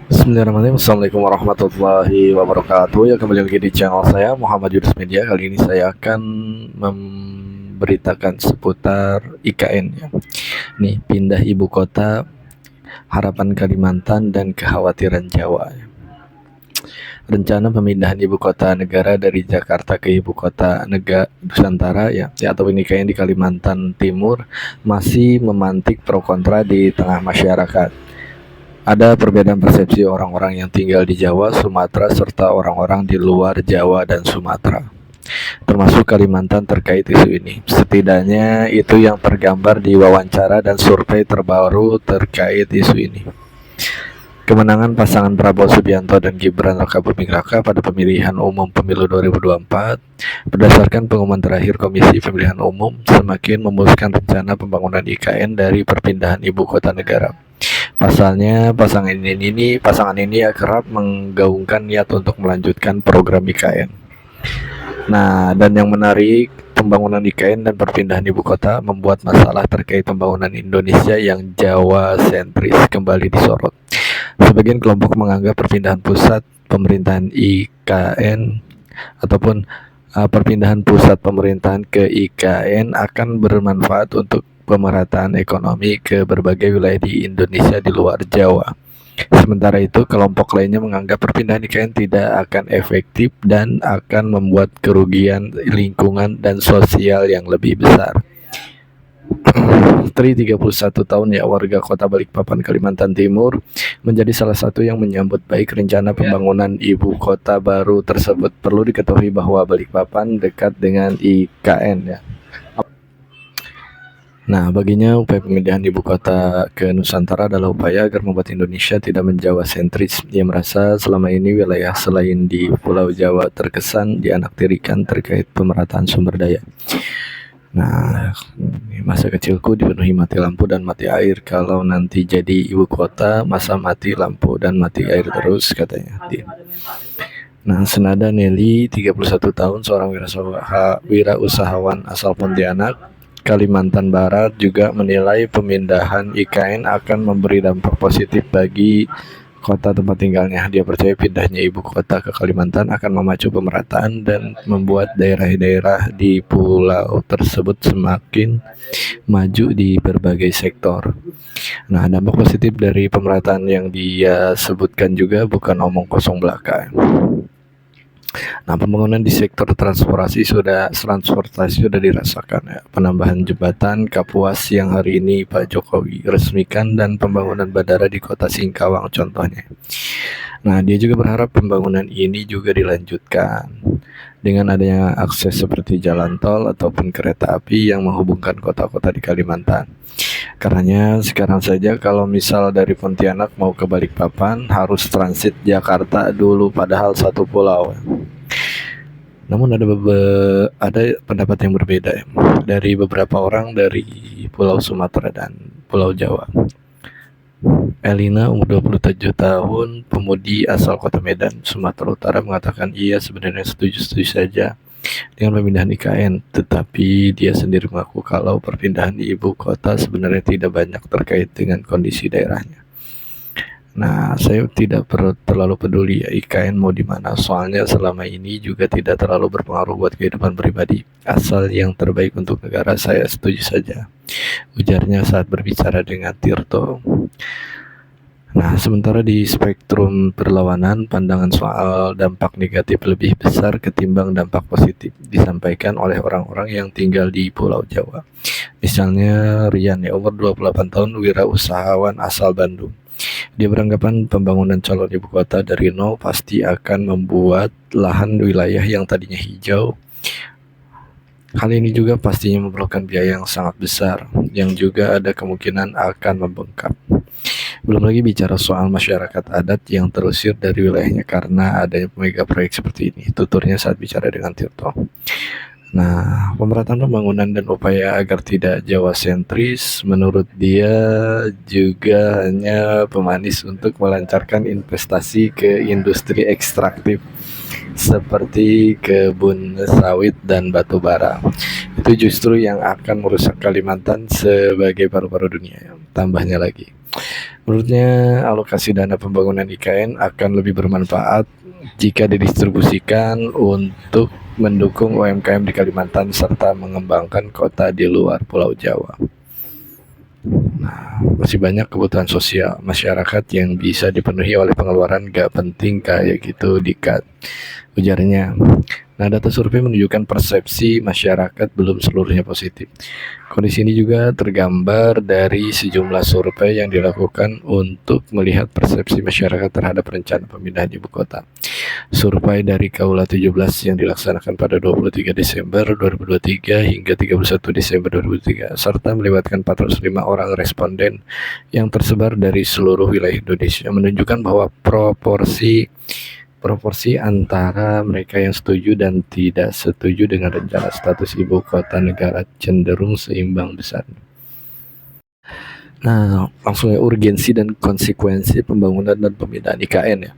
Bismillahirrahmanirrahim. Assalamualaikum warahmatullahi wabarakatuh. Ya, kembali lagi di channel saya Muhammad Yunus Media. Kali ini saya akan memberitakan seputar IKN ya. Nih, pindah ibu kota, harapan Kalimantan dan kekhawatiran Jawa. Rencana pemindahan ibu kota negara dari Jakarta ke ibu kota negara Nusantara atau IKN di Kalimantan Timur masih memantik pro kontra di tengah masyarakat. Ada perbedaan persepsi orang-orang yang tinggal di Jawa, Sumatera, serta orang-orang di luar Jawa dan Sumatera, termasuk Kalimantan terkait isu ini. Setidaknya itu yang tergambar di wawancara dan survei terbaru terkait isu ini. Kemenangan pasangan Prabowo Subianto dan Gibran Rakabuming Raka pada pemilihan umum pemilu 2024 berdasarkan pengumuman terakhir Komisi Pemilihan Umum semakin memuluskan rencana pembangunan IKN dari perpindahan ibu kota negara. Pasalnya, pasangan ini kerap menggaungkan niat untuk melanjutkan program IKN. Nah, dan yang menarik, pembangunan IKN dan perpindahan ibu kota membuat masalah terkait pembangunan Indonesia yang Jawa sentris kembali disorot. Sebagian kelompok menganggap perpindahan pusat pemerintahan IKN ataupun perpindahan pusat pemerintahan ke IKN akan bermanfaat untuk pemerataan ekonomi ke berbagai wilayah di Indonesia di luar Jawa. Sementara itu, kelompok lainnya menganggap perpindahan IKN tidak akan efektif dan akan membuat kerugian lingkungan dan sosial yang lebih besar. Tri 31 tahun ya, warga kota Balikpapan, Kalimantan Timur, menjadi salah satu yang menyambut baik rencana pembangunan ibu kota baru tersebut. Perlu diketahui bahwa Balikpapan dekat dengan IKN ya. Nah, baginya upaya pemindahan ibu kota ke Nusantara adalah upaya agar membuat Indonesia tidak menjawa sentris. Ia merasa selama ini wilayah selain di Pulau Jawa terkesan dianaktirikan terkait pemerataan sumber daya. Nah, masa kecilku dipenuhi mati lampu dan mati air. Kalau nanti jadi ibu kota, masa mati lampu dan mati air terus, katanya. Nah, senada Nelly, 31 tahun, seorang wirausahawan asal Pontianak, Kalimantan Barat, juga menilai pemindahan IKN akan memberi dampak positif bagi kota tempat tinggalnya. Dia percaya pindahnya ibu kota ke Kalimantan akan memacu pemerataan dan membuat daerah-daerah di pulau tersebut semakin maju di berbagai sektor. Nah, dampak positif dari pemerataan yang dia sebutkan juga bukan omong kosong belaka. Nah, pembangunan di sektor transportasi sudah dirasakan ya. Penambahan jembatan Kapuas yang hari ini Pak Jokowi resmikan dan pembangunan bandara di kota Singkawang contohnya. Nah, dia juga berharap pembangunan ini juga dilanjutkan dengan adanya akses seperti jalan tol ataupun kereta api yang menghubungkan kota-kota di Kalimantan. Karenanya sekarang saja kalau misal dari Pontianak mau ke Balikpapan harus transit Jakarta dulu, padahal satu pulau. Namun ada pendapat yang berbeda ya, dari beberapa orang dari Pulau Sumatera dan Pulau Jawa. Elina, umur 27 tahun, pemudi asal kota Medan, Sumatera Utara, mengatakan ia sebenarnya setuju-setuju saja dengan pemindahan IKN, tetapi dia sendiri mengaku kalau perpindahan ibu kota sebenarnya tidak banyak terkait dengan kondisi daerahnya. Nah, saya tidak terlalu peduli ya IKN mau di mana, soalnya selama ini juga tidak terlalu berpengaruh buat kehidupan pribadi. Asal yang terbaik untuk negara, saya setuju saja, ujarnya saat berbicara dengan Tirto. Nah, sementara di spektrum perlawanan, pandangan soal dampak negatif lebih besar ketimbang dampak positif disampaikan oleh orang-orang yang tinggal di Pulau Jawa. Misalnya Rian ya, umur 28 tahun, wirausahawan asal Bandung. Dia beranggapan pembangunan calon ibu kota dari nol pasti akan membuat lahan wilayah yang tadinya hijau. Hal ini juga pastinya memerlukan biaya yang sangat besar, yang juga ada kemungkinan akan membengkak. Belum lagi bicara soal masyarakat adat yang terusir dari wilayahnya karena adanya mega proyek seperti ini, tuturnya saat bicara dengan Tirto. Nah, pemerataan pembangunan dan upaya agar tidak Jawa sentris menurut dia juga hanya pemanis untuk melancarkan investasi ke industri ekstraktif seperti kebun sawit dan batu bara. Itu justru yang akan merusak Kalimantan sebagai paru-paru dunia, tambahnya lagi. Menurutnya, alokasi dana pembangunan IKN akan lebih bermanfaat jika didistribusikan untuk mendukung UMKM di Kalimantan serta mengembangkan kota di luar Pulau Jawa. Masih banyak kebutuhan sosial masyarakat yang bisa dipenuhi oleh pengeluaran gak penting kayak gitu, Dikat, ujarnya. Nah, data survei menunjukkan persepsi masyarakat belum seluruhnya positif. Kondisi ini juga tergambar dari sejumlah survei yang dilakukan untuk melihat persepsi masyarakat terhadap rencana pemindahan ibu kota. Survei dari Kaula 17 yang dilaksanakan pada 23 Desember 2023 hingga 31 Desember 2023 serta melibatkan 405 orang responden yang tersebar dari seluruh wilayah Indonesia menunjukkan bahwa proporsi antara mereka yang setuju dan tidak setuju dengan rencana status ibu kota negara cenderung seimbang besar. Nah, langsung ya, urgensi dan konsekuensi pembangunan dan pemindahan IKN ya.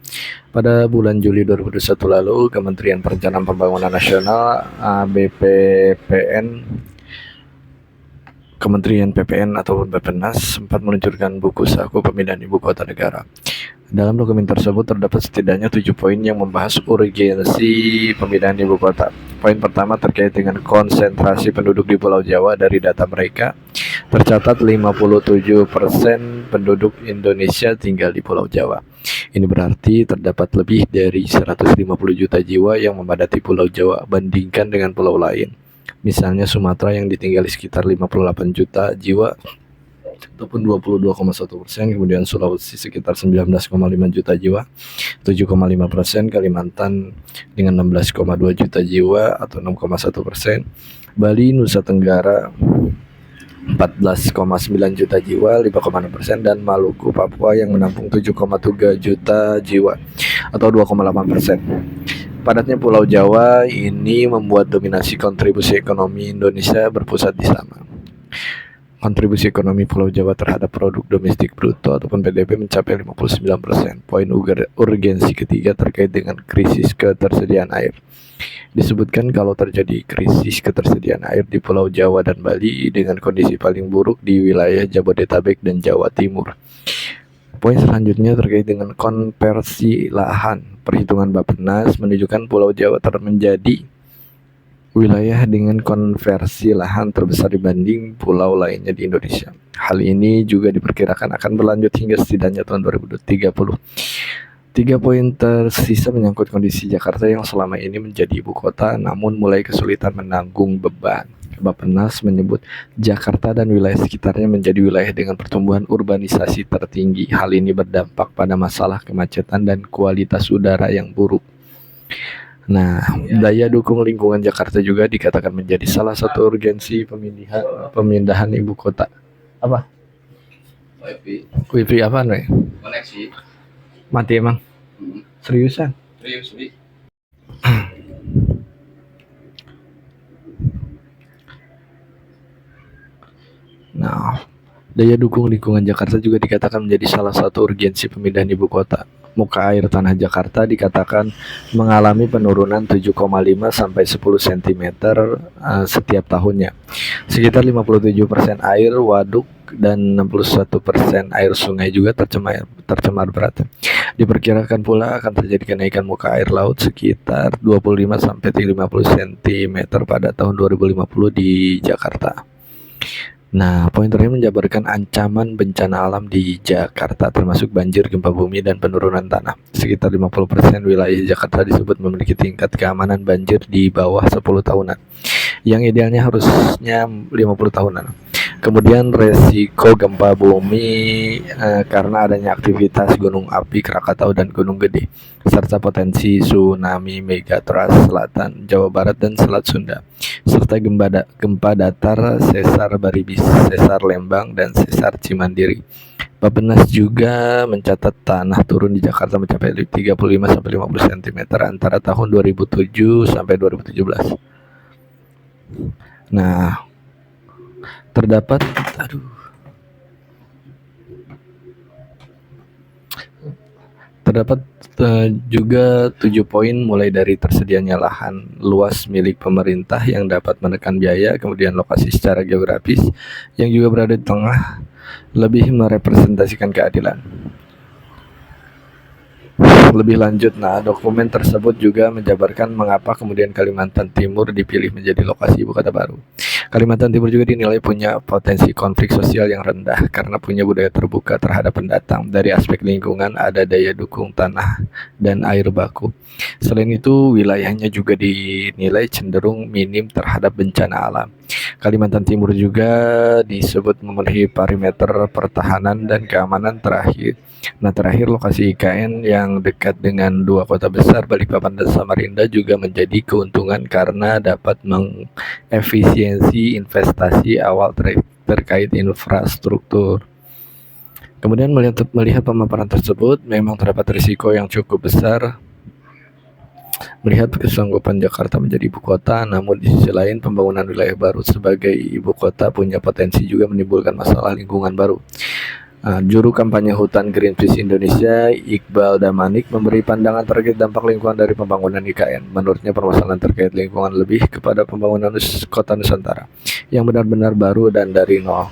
Pada bulan Juli 2021 lalu, Kementerian Perencanaan Pembangunan Nasional (BPPN), Kementerian PPN ataupun Bappenas sempat meluncurkan buku saku pemindahan ibu kota negara. Dalam dokumen tersebut terdapat setidaknya 7 poin yang membahas urgensi pemindahan ibu kota. Poin pertama terkait dengan konsentrasi penduduk di Pulau Jawa. Dari data mereka, tercatat 57% penduduk Indonesia tinggal di Pulau Jawa. Ini berarti terdapat lebih dari 150 juta jiwa yang memadati Pulau Jawa bandingkan dengan pulau lain. Misalnya Sumatera yang ditinggali sekitar 58 juta jiwa ataupun 22,1%, kemudian Sulawesi sekitar 19,5 juta jiwa, 7,5%, Kalimantan dengan 16,2 juta jiwa atau 6,1%, Bali, Nusa Tenggara 14,9 juta jiwa, 5,6%, dan Maluku, Papua yang menampung 7,3 juta jiwa atau 2,8%. Padatnya Pulau Jawa ini membuat dominasi kontribusi ekonomi Indonesia berpusat di sana. Kontribusi ekonomi Pulau Jawa terhadap produk domestik bruto ataupun PDB mencapai 59%. Poin urgensi ketiga terkait dengan krisis ketersediaan air. Disebutkan kalau terjadi krisis ketersediaan air di Pulau Jawa dan Bali dengan kondisi paling buruk di wilayah Jabodetabek dan Jawa Timur. Poin selanjutnya terkait dengan konversi lahan. Perhitungan Bappenas menunjukkan Pulau Jawa menjadi wilayah dengan konversi lahan terbesar dibanding pulau lainnya di Indonesia. Hal ini juga diperkirakan akan berlanjut hingga setidaknya tahun 2030. 3 poin tersisa menyangkut kondisi Jakarta yang selama ini menjadi ibu kota namun mulai kesulitan menanggung beban. Bappenas menyebut Jakarta dan wilayah sekitarnya menjadi wilayah dengan pertumbuhan urbanisasi tertinggi. Hal ini berdampak pada masalah kemacetan dan kualitas udara yang buruk. Nah, daya dukung lingkungan Jakarta juga dikatakan menjadi salah satu urgensi pemindahan ibu kota. Apa? Wifi apa nih? Koneksi. Mati emang? Seriusan? Serius, Bi. Nah, daya dukung lingkungan Jakarta juga dikatakan menjadi salah satu urgensi pemindahan ibu kota. Muka air tanah Jakarta dikatakan mengalami penurunan 7,5 sampai 10 cm setiap tahunnya. Sekitar 57% air waduk dan 61% air sungai juga tercemar berat. Diperkirakan pula akan terjadi kenaikan muka air laut sekitar 25 sampai 50 cm pada tahun 2050 di Jakarta. Nah, poin terakhir menjabarkan ancaman bencana alam di Jakarta termasuk banjir, gempa bumi, dan penurunan tanah. Sekitar 50% wilayah Jakarta disebut memiliki tingkat keamanan banjir di bawah 10 tahunan. Yang idealnya harusnya 50 tahunan. Kemudian resiko gempa bumi karena adanya aktivitas gunung api Krakatau dan Gunung Gede, serta potensi tsunami Megatrust Selatan, Jawa Barat, dan Selat Sunda, serta gempa datar sesar Baribis, sesar Lembang, dan sesar Cimandiri. Bappenas juga mencatat tanah turun di Jakarta mencapai 35 sampai 50 cm antara tahun 2007 sampai 2017. Nah, terdapat juga 7 poin mulai dari tersedianya lahan luas milik pemerintah yang dapat menekan biaya, kemudian lokasi secara geografis yang juga berada di tengah lebih merepresentasikan keadilan. Lebih lanjut, dokumen tersebut juga menjabarkan mengapa kemudian Kalimantan Timur dipilih menjadi lokasi ibu kota baru. Kalimantan Timur juga dinilai punya potensi konflik sosial yang rendah karena punya budaya terbuka terhadap pendatang. Dari aspek lingkungan ada daya dukung tanah dan air baku. Selain itu, wilayahnya juga dinilai cenderung minim terhadap bencana alam. Kalimantan Timur juga disebut memenuhi parameter pertahanan dan keamanan terakhir. Terakhir, lokasi IKN yang dekat dengan dua kota besar Balikpapan dan Samarinda juga menjadi keuntungan karena dapat mengefisiensi investasi awal terkait infrastruktur. Kemudian melihat pemaparan tersebut, memang terdapat risiko yang cukup besar melihat kesanggupan Jakarta menjadi ibu kota, namun di sisi lain pembangunan wilayah baru sebagai ibu kota punya potensi juga menimbulkan masalah lingkungan baru. Juru kampanye hutan Greenpeace Indonesia, Iqbal Damanik, memberi pandangan terkait dampak lingkungan dari pembangunan IKN. Menurutnya, permasalahan terkait lingkungan lebih kepada pembangunan kota Nusantara yang benar-benar baru dan dari nol.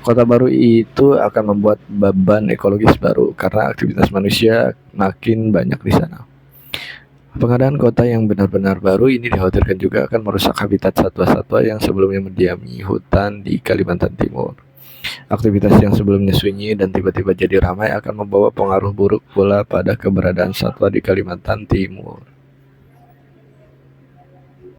Kota baru itu akan membuat beban ekologis baru karena aktivitas manusia makin banyak di sana. Pengadaan kota yang benar-benar baru ini dikhawatirkan juga akan merusak habitat satwa-satwa yang sebelumnya mendiami hutan di Kalimantan Timur. Aktivitas yang sebelumnya sunyi dan tiba-tiba jadi ramai akan membawa pengaruh buruk pula pada keberadaan satwa di Kalimantan Timur.